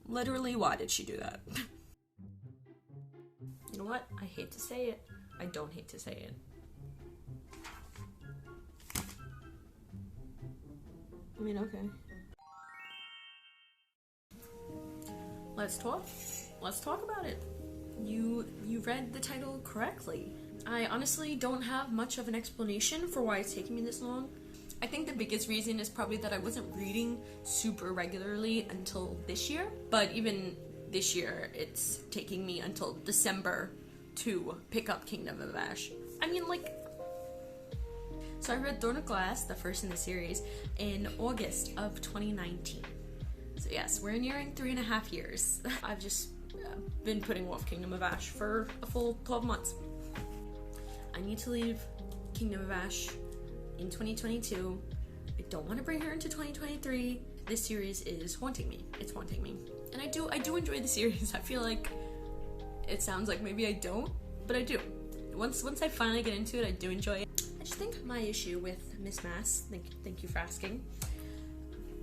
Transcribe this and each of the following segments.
Literally, why did she do that? You know what? I hate to say it. I don't hate to say it. I mean, okay. Let's talk. Let's talk about it. You read the title correctly. I honestly don't have much of an explanation for why it's taking me this long. I think the biggest reason is probably that I wasn't reading super regularly until this year, but even this year it's taking me until December to pick up Kingdom of Ash. I mean, like, so I read Throne of Glass, the first in the series, in August of 2019. So yes, we're nearing 3.5 years. I've just been putting off Kingdom of Ash for a full 12 months. I need to leave Kingdom of Ash in 2022. I don't want to bring her into 2023. This series is haunting me. It's haunting me. And I do enjoy the series. I feel like it sounds like maybe I don't, but I do. Once I finally get into it, I do enjoy it. I just think my issue with Miss Mass, thank you for asking.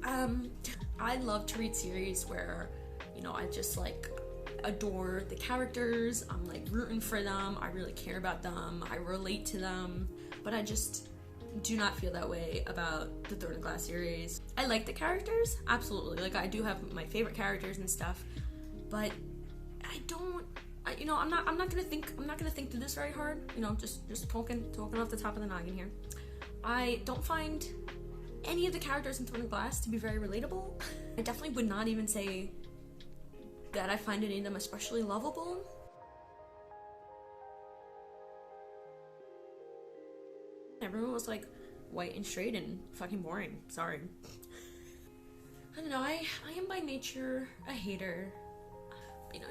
I love to read series where, you know, I just like adore the characters, I'm like rooting for them, I really care about them, I relate to them, but I just do not feel that way about the Throne of Glass series. I like the characters, absolutely, like I do have my favorite characters and stuff, but I'm not gonna think through this very hard, you know, just talking off the top of the noggin here. I don't find any of the characters in Throne of Glass to be very relatable. I definitely would not even say that I find any of them especially lovable. Everyone was like white and straight and fucking boring. Sorry. I don't know, I am by nature a hater. You know,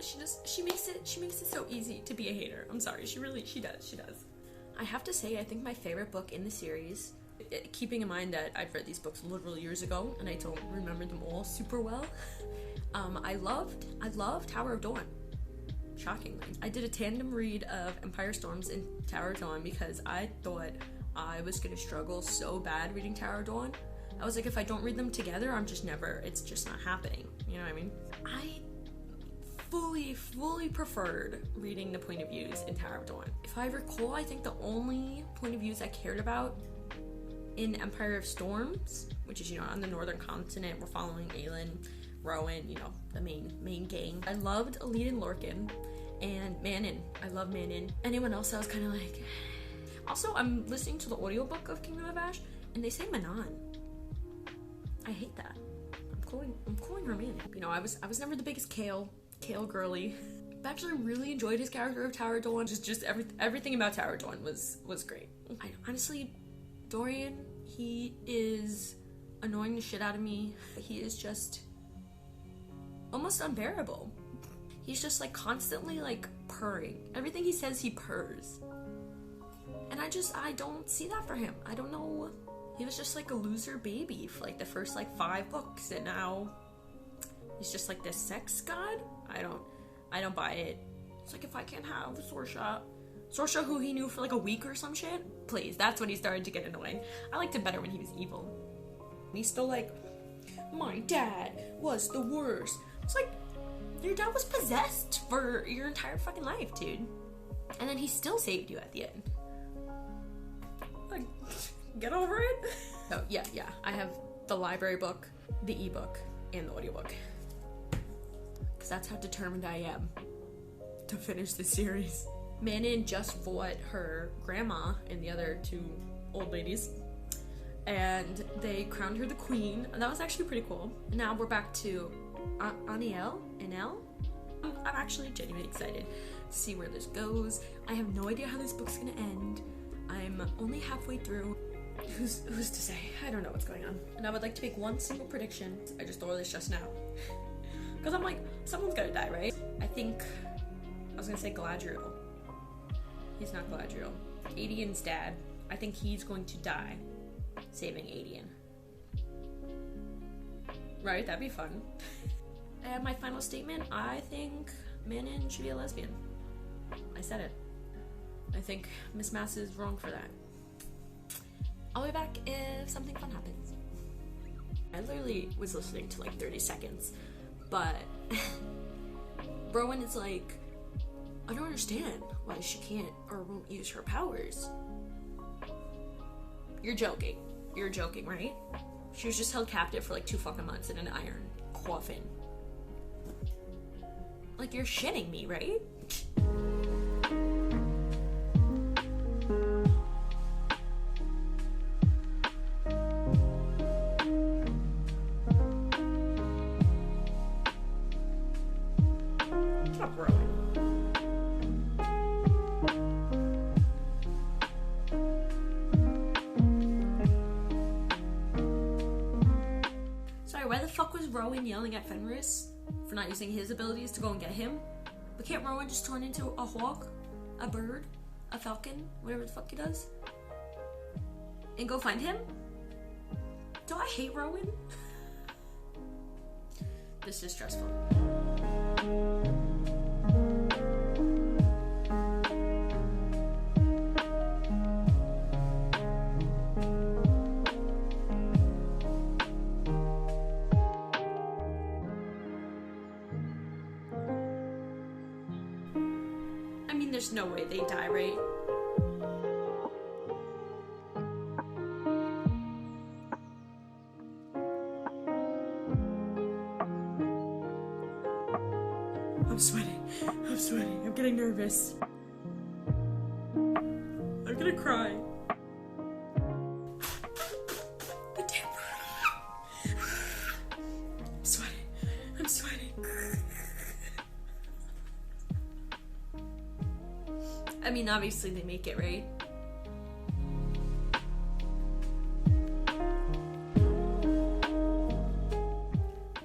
she makes it so easy to be a hater. I'm sorry, she does. I have to say, I think my favorite book in the series, keeping in mind that I've read these books literal years ago and I don't remember them all super well, I loved Tower of Dawn, shockingly. I did a tandem read of Empire Storms and Tower of Dawn because I thought I was gonna struggle so bad reading Tower of Dawn. I was like, if I don't read them together, it's just not happening, you know what I mean? I fully preferred reading the point of views in Tower of Dawn. If I recall, I think the only point of views I cared about in Empire of Storms, which is, you know, on the northern continent, we're following Aelin, Rowan, you know, the main gang. I loved Elite and Lorcan, and Manon. I love Manon. Anyone else, I was kind of like... Also, I'm listening to the audiobook of Kingdom of Ash, and they say Manon. I hate that. I'm calling her Manon. You know, I was never the biggest Kale girly. I actually really enjoyed his character of Tower of Dawn. Just everything about Tower of Dawn was great. Honestly, Dorian, he is annoying the shit out of me. He is just almost unbearable. He's just like constantly like purring. Everything he says, he purrs. And I don't see that for him. I don't know. He was just like a loser baby for like the first like 5 books, and now he's just like this sex god. I don't buy it. It's like, if I can't have Sorsha, who he knew for like a week or some shit, please, that's when he started to get annoying. I liked him better when he was evil. He's still like, my dad was the worst. It's like, your dad was possessed for your entire fucking life, dude. And then he still saved you at the end. Like, get over it. So yeah, I have the library book, the ebook, and the audiobook. Because that's how determined I am to finish the series. Manon just fought her grandma and the other 2 old ladies, and they crowned her the queen, and that was actually pretty cool. And now we're back to Anel. I'm actually genuinely excited to see where this goes. I have no idea how this book's gonna end. I'm only halfway through. Who's to say? I don't know what's going on. And I would like to make one single prediction. I just thought of this just now. Because I'm like, someone's gotta die, right? I was gonna say Galadriel. He's not Galadriel. Adian's dad. I think he's going to die saving Adian. Right? That'd be fun. And my final statement, I think Manon should be a lesbian. I said it. I think Miss Mass is wrong for that. I'll be back if something fun happens. I I literally was listening to like 30 seconds. But Rowan is like, I don't understand why she can't or won't use her powers. You're joking. You're joking, right? She was just held captive for like 2 fucking months in an iron coffin. Like, you're shitting me, right? Stop growing. Sorry, why the fuck was Rowan yelling at Fenris for not using his abilities to go and get him? But can't Rowan just turn into a hawk, a bird, a falcon, whatever the fuck he does, and go find him? Do I hate Rowan? This is stressful. I mean, there's no way they die, right? I'm sweating, I'm getting nervous. I'm gonna cry. The damn I'm sweating. I mean, obviously they make it, right?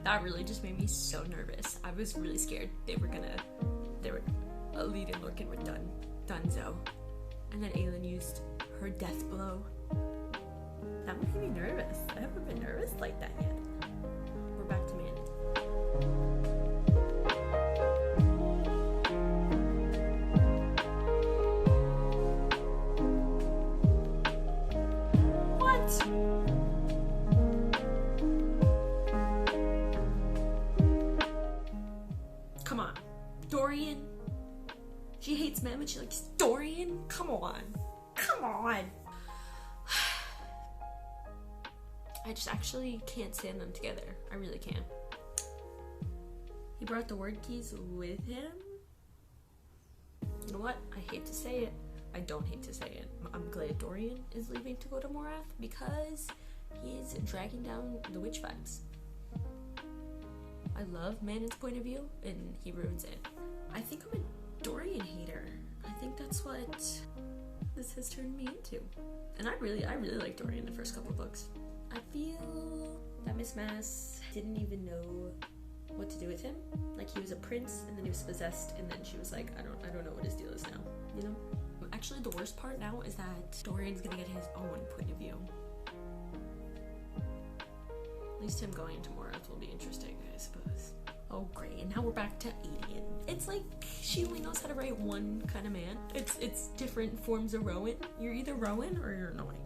That really just made me so nervous. I was really scared they were Elite and Lorcan were donezo. And then Aelin used her death blow. That made me nervous. I haven't been nervous like that yet. We're back to Manny. Come on. Dorian? She hates men, but she likes Dorian? Come on. Come on. I just actually can't stand them together. I really can't. He brought the word keys with him? You know what? I hate to say it. I don't hate to say it. I'm glad Dorian is leaving to go to Morath because he's dragging down the witch vibes. I love Manon's point of view, and he ruins it. I think I'm a Dorian hater. I think that's what this has turned me into. And I really like Dorian the first couple of books. I feel that Miss Mass didn't even know what to do with him. Like, he was a prince, and then he was possessed, and then she was like, I don't know what his deal is now, you know? Actually, the worst part now is that Dorian's gonna get his own point of view. At least him going to Morath will be interesting, I suppose. Oh great, and now we're back to Aedion. It's like she only knows how to write one kind of man. It's different forms of Rowan. You're either Rowan or you're annoying.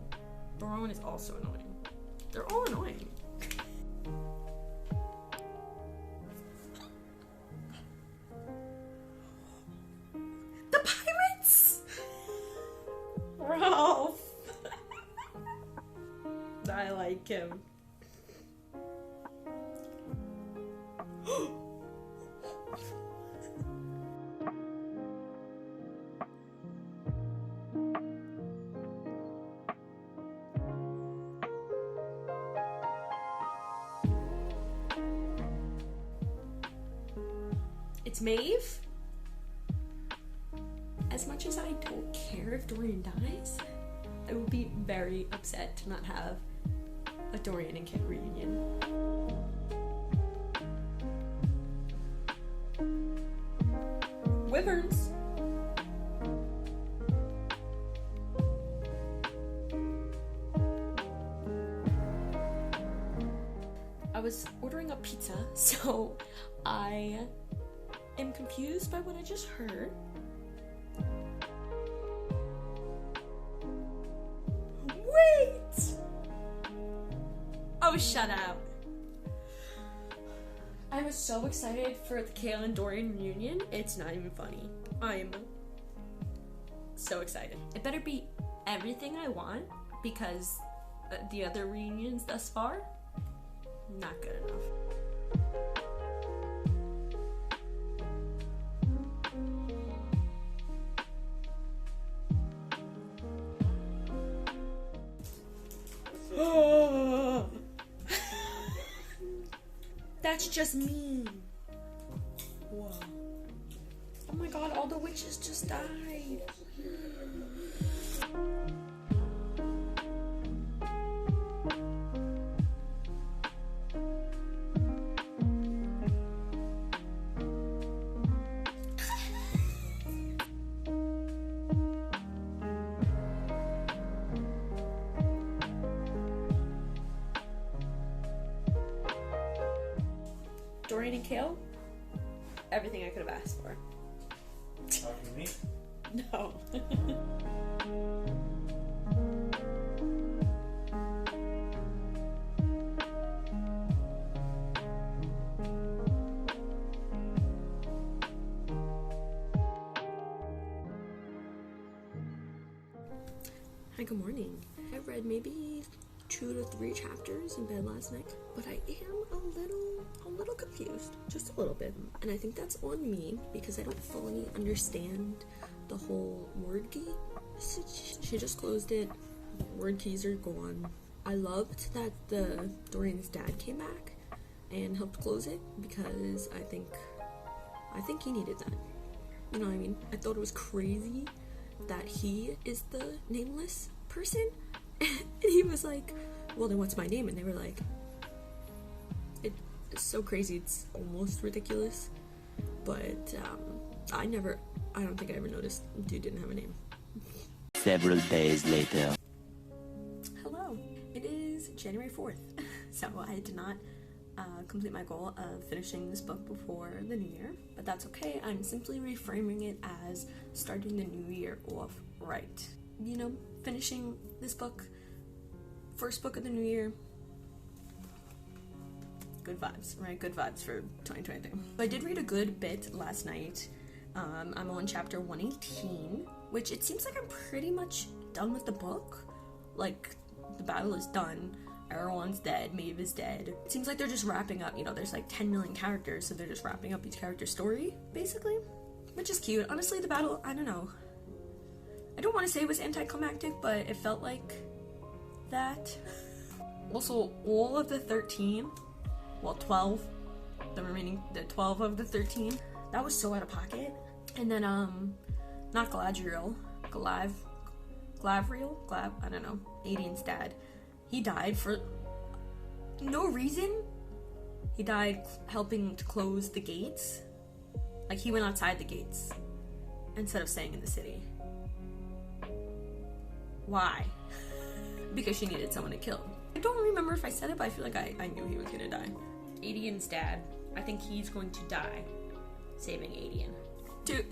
But Rowan is also annoying. They're all annoying. The pirates! Ralph! I like him. It's Maeve. As much as I don't care if Dorian dies, I would be very upset to not have a Dorian and Kit reunion. Wyverns. I was ordering a pizza, so I am confused by what I just heard. Wait! Oh, shut up. I was so excited for the Kale and Dorian reunion. It's not even funny. I'm so excited. It better be everything I want, because the other reunions thus far, not good enough. That's just mean. Whoa. Oh my god, all the witches just died. Dorian and Kale, everything I could have asked for. Talking to me? No. Hi, good morning. I read maybe 2 to 3 chapters in bed last night, but I am a little confused, just a little bit. And I think that's on me because I don't fully understand the whole word key. She just closed it. Word keys are gone. I loved that Dorian's dad came back and helped close it because I think he needed that. You know what I mean? I thought it was crazy that he is the nameless person. And he was like, well, then what's my name? And they were like, it's so crazy, it's almost ridiculous. But I don't think I ever noticed dude didn't have a name. Several days later. Hello, it is January 4th. So I did not complete my goal of finishing this book before the new year, but that's okay. I'm simply reframing it as starting the new year off right. You know, finishing this book, first book of the new year. Good vibes, right? Good vibes for 2023. I did read a good bit last night. I'm on chapter 118, which it seems like I'm pretty much done with the book. Like, the battle is done. Erewhon's dead, Maeve is dead. It seems like they're just wrapping up, you know, there's like 10 million characters, so they're just wrapping up each character's story, basically. Which is cute. Honestly, the battle, I don't know. I don't want to say it was anticlimactic, but it felt like that. Also, all of the 13, well, 12, the 12 of the 13, that was so out of pocket. And then, not Galadriel, Glavriel, I don't know, Adian's dad. He died for no reason. He died helping to close the gates. Like, he went outside the gates instead of staying in the city. Why? Because she needed someone to kill. I don't remember if I said it, but I feel like I knew he was gonna die. Adian's dad, I think he's going to die saving Adian.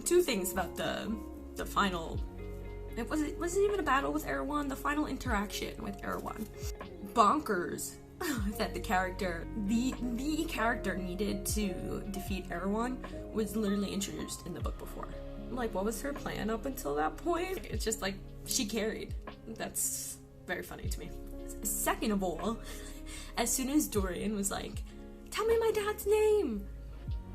Two things about the final. It wasn't even a battle with Erewhon, the final interaction with Erewhon. Bonkers that the character needed to defeat Erewhon was literally introduced in the book before. Like, what was her plan up until that point? It's just like, she carried. That's very funny to me. Second of all, as soon as Dorian was like, tell me my dad's name,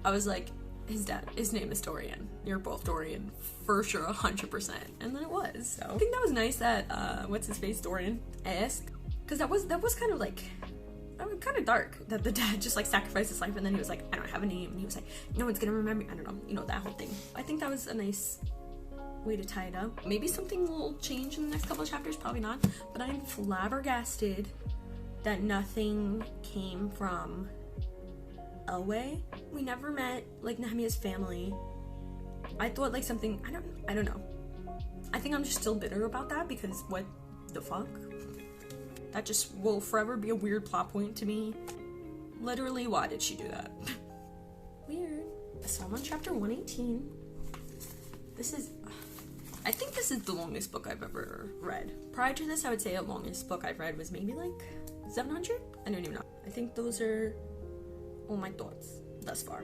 I was like, his name is Dorian. You're both Dorian, for sure, 100%. And then it was. So I think that was nice that what's his face, Dorian, asked, because that was kind of like, kind of dark that the dad just like sacrificed his life, and then he was like, I don't have a name, and he was like, no one's gonna remember me. I don't know, you know, that whole thing. I think that was a nice way to tie it up. Maybe something will change in the next couple of chapters, probably not, but I'm flabbergasted that nothing came from Elwë. We never met like Nehemiah's family. I thought like something, I don't know. I think I'm just still bitter about that, because what the fuck? That just will forever be a weird plot point to me. Literally, why did she do that? Weird. So I'm on chapter 118. I think this is the longest book I've ever read. Prior to this, I would say the longest book I've read was maybe like 700? I don't even know. I think those are all my thoughts. thus far.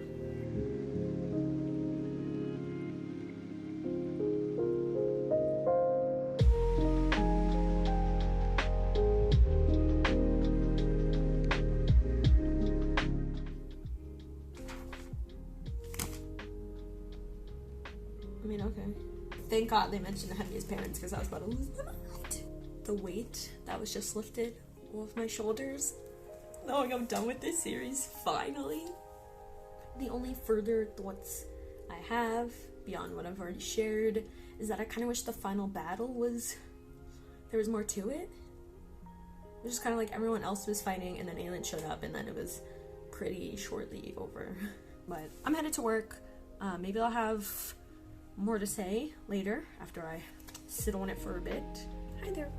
I mean, okay. Thank God they mentioned the heaviest parents, because I was about to lose my mind. The weight that was just lifted off my shoulders. Knowing I'm done with this series, finally. The only further thoughts I have, beyond what I've already shared, is that I kind of wish the final battle was... there was more to it. It was just kind of like everyone else was fighting, and then Aelin showed up, and then it was pretty shortly over. But I'm headed to work. Maybe I'll have more to say later after I sit on it for a bit. Hi there.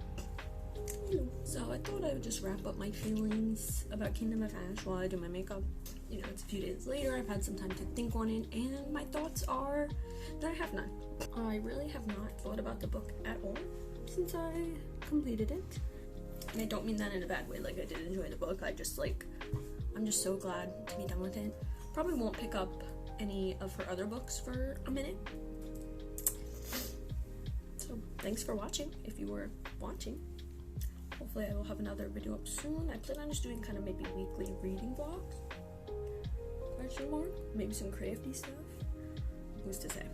So I thought I would just wrap up my feelings about Kingdom of Ash while I do my makeup. You know, it's a few days later, I've had some time to think on it, and my thoughts are that I have none. I really have not thought about the book at all since I completed it. And I don't mean that in a bad way, like I did enjoy the book, I'm just so glad to be done with it. Probably won't pick up any of her other books for a minute. So thanks for watching, if you were watching. Hopefully I will have another video up soon. I plan on just doing kind of maybe weekly reading vlogs. Question mark? Maybe some crafty stuff. Who's to say?